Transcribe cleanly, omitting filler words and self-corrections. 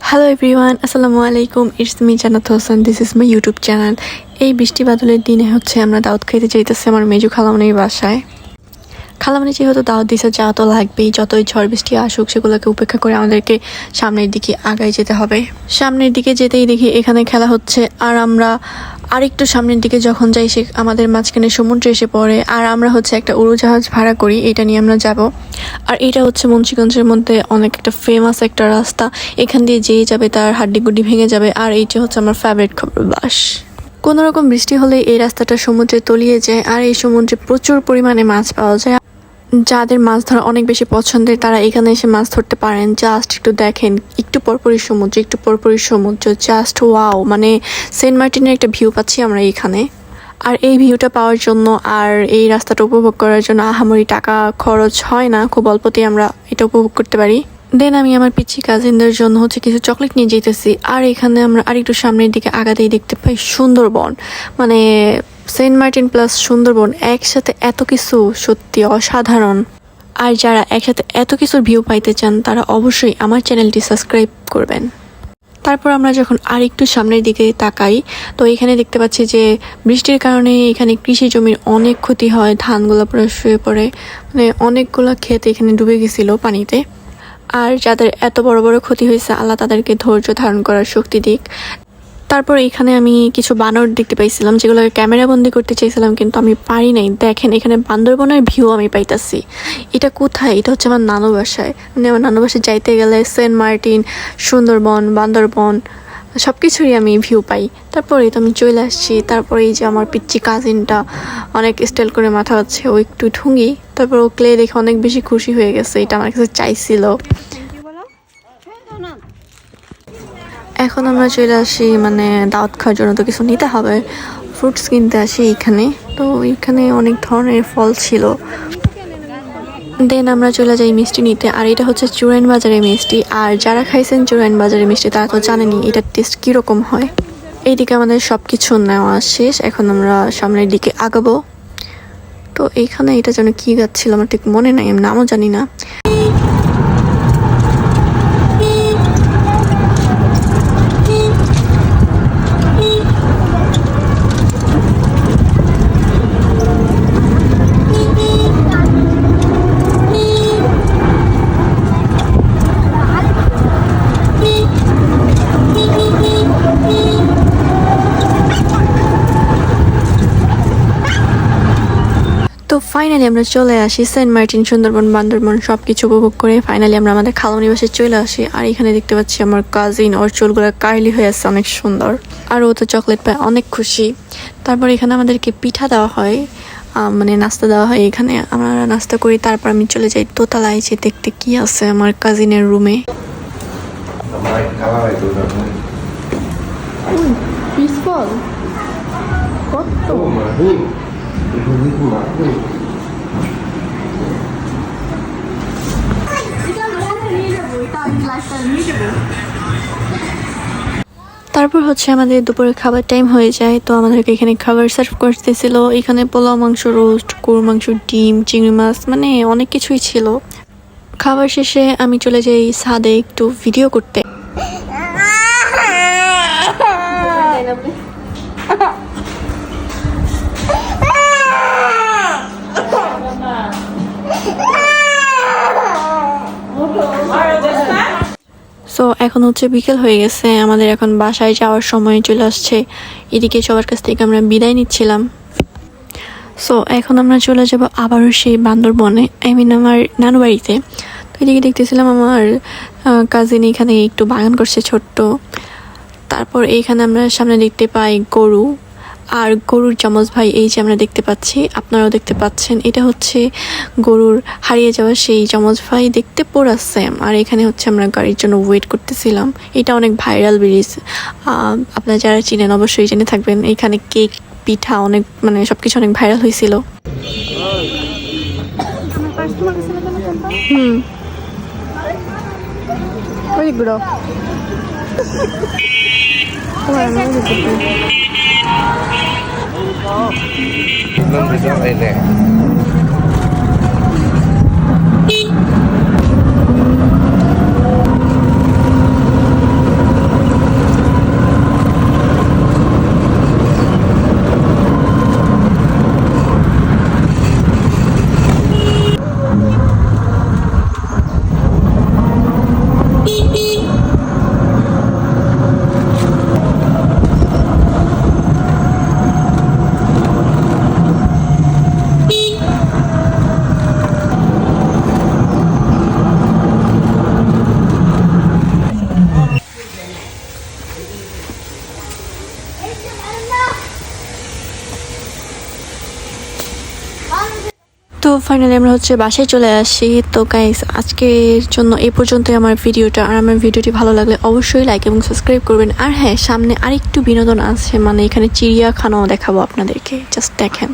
Hello everyone, আসসালামু আলাইকুম। It's me জান্নাত Hossain, this is my YouTube channel. এই বৃষ্টি বাদলের দিনে আমরা দাওয়াত খাইতে যাইতেছি আমার মেজু খালামনির বাসায়। খালামনি যেহেতু দাওয়াত দিছে, যা তো লাগবেই, যতই ঝড় বৃষ্টি আসুক সেগুলোকে উপেক্ষা করে আমাদেরকে সামনের দিকে আগায় যেতে হবে। সামনের দিকে যেতেই দেখি এখানে খেলা হচ্ছে, আর আমরা আরেকটু সামনের দিকে যখন যাই সে আমাদের মাঝখানে সমুদ্র এসে পড়ে, আর আমরা একটা উড়োজাহাজ ভাড়া করি, এটা নিয়ে আমরা যাব। আর এটা মুন্সিগঞ্জের মধ্যে অনেক একটা ফেমাস একটা রাস্তা, এখান দিয়ে যেই যাবে তার হাড্ডিগুড্ডি ভেঙে যাবে। আর এইটা আমার ফেভারিট খবর বাস। কোনো রকম বৃষ্টি হলে এই রাস্তাটা সমুদ্রে তলিয়ে যায়, আর এই সমুদ্রে প্রচুর পরিমাণে মাছ পাওয়া যায়। যাদের মাছ ধরা অনেক বেশি পছন্দের তারা এখানে এসে মাছ ধরতে পারেন। জাস্ট একটু দেখেন, একটু পরপরই সমুদ্র, জাস্ট ওয়াও। সেন্ট মার্টিনের একটা ভিউ পাচ্ছি আমরা এখানে। আর এই ভিউটা পাওয়ার জন্য আর এই রাস্তাটা উপভোগ করার জন্য আহামরি টাকা খরচ হয় না, খুব অল্পতেই আমরা এটা উপভোগ করতে পারি। দেন আমি আমার পিচ্ছি কাজিনদের জন্য কিছু চকলেট নিয়ে যেতেছি। আর এখানে আমরা আরেকটু সামনের দিকে আগাতেই দেখতে পাই Sundarban. Saint Martin plus Sundarban একসাথে এত কিছু সত্যি অসাধারণ। আর যারা একসাথে এত কিছুর ভিউ পাইতে চান তারা অবশ্যই আমার চ্যানেলটি সাবস্ক্রাইব করবেন। তারপর আমরা যখন আরেকটু সামনের দিকে তাকাই তো এখানে দেখতে পাচ্ছি যে বৃষ্টির কারণে এখানে কৃষি জমির অনেক ক্ষতি হয়, ধানগুলো পুরো শুয়ে পড়ে, অনেকগুলো ক্ষেত এখানে ডুবে গেছিল পানিতে। আর যাদের এত বড় বড় ক্ষতি হয়েছে, আল্লাহ তাদেরকে ধৈর্য ধারণ করার শক্তি দিক। তারপর এখানে আমি কিছু বানর দেখতে পাইছিলাম, যেগুলোকে ক্যামেরা বন্দি করতে চাইছিলাম কিন্তু আমি পারি নাই। দেখেন এখানে বান্দরবনের ভিউ আমি পাইতাছি। এটা কোথায়? এটা আমার নানু বাসায়। আমার নানু বাসায় যাইতে গেলে সেন্ট মার্টিন, সুন্দরবন, বান্দরবন সব কিছুরই আমি ভিউ পাই। তারপরে তো আমি চলে আসছি। তারপরে এই যে আমার পিচ্চি কাজিনটা অনেক স্টাইল করে মাথা হচ্ছে, ও একটু ঠুঙ্গি। তারপর ও ক্লে দেখে অনেক বেশি খুশি হয়ে গেছে, এটা আমার কাছে চাইছিল। এখন আমরা চলে আসি দাওয়াত খাওয়ার জন্য, তো কিছু নিতে হবে, ফ্রুটস কিনতে আসি এখানে। তো এখানে অনেক ধরনের ফল ছিল। দেন আমরা চলে যাই মিষ্টি নিতে। আর এটা চুরাইন বাজারের মিষ্টি। আর যারা খাইছেন চুরাইন বাজারের মিষ্টি তারা তো জানেনি এটার টেস্ট কীরকম হয়। এইদিকে আমাদের সব কিছু নেওয়া শেষ, এখন আমরা সামনের দিকে আগাবো। তো এইখানে এটা যেন কী গাছ ছিল আমার ঠিক মনে নাই, আমি নামও জানি না। তো ফাইনালি আমরা চলে আসি সেন্ট মার্টিন, সুন্দরবন, বান্দরবন সব কিছু উপভোগ করে ফাইনালি আমরা আমাদের খালামনি বাসায় চলে আসি। আর এখানে দেখতে পাচ্ছি আমার কাজিন, ওর চুলগুলো কার্লি হয়ে আছে, অনেক সুন্দর। আর ও তো চকলেট পায়, অনেক খুশি। তারপর এখানে আমাদেরকে পিঠা দেওয়া হয়, নাস্তা দেওয়া হয়। এখানে আমরা নাস্তা করি। তারপর আমি চলে যাই দোতলায় যে দেখতে কি আছে আমার কাজিনের রুমে। তারপর আমাদের দুপুরে খাবার টাইম হয়ে যায়। তো আমাদেরকে এখানে খাবার সার্ভ করতেছিল। এখানে পোলাও, মাংস, রোস্ট, গরুর মাংস, ডিম, চিংড়ি মাছ, অনেক কিছুই ছিল। খাবার শেষে আমি চলে যাই ছাদে একটু ভিডিও করতে। সো এখন বিকেল হয়ে গেছে, আমাদের এখন বাসায় যাওয়ার সময় চলে আসছে। এদিকে সবার কাছ থেকে আমরা বিদায় নিচ্ছিলাম। সো এখন আমরা চলে যাব আবারও সেই বান্দরবনে, আমার নানু বাড়িতে। তো এদিকে দেখতেছিলাম আমার কাজিন এখানে একটু বাগান করছে ছোট্ট। তারপর এইখানে আমরা সামনে দেখতে পাই গরু, আর গরুর যমজ ভাই এই যে আমরা দেখতে পাচ্ছি, আপনারাও দেখতে পাচ্ছেন। এটা গরুর হারিয়ে যাওয়া সেই যমজ ভাই, দেখতে পুরা সেম। আর এখানে আমরা গাড়ির জন্য ওয়েট করতেছিলাম। এটা অনেক ভাইরাল ব্রিজ, আপনারা যারা চিনেন অবশ্যই জেনে থাকবেন। এখানে কেক, পিঠা অনেক সবকিছু অনেক ভাইরাল হয়েছিল। ফাইনালি আমরা হচ্ছে বাসায় চলে আসি। তো গাইস আজকের জন্য এই পর্যন্তই আমার ভিডিওটা। আর আমার ভিডিওটি ভালো লাগলে অবশ্যই লাইক এবং সাবস্ক্রাইব করবেন। আর হ্যাঁ, সামনে আরেকটু বিনোদন আছে, মানে এখানে চিড়িয়াখানাও দেখাবো আপনাদেরকে, জাস্ট দেখেন।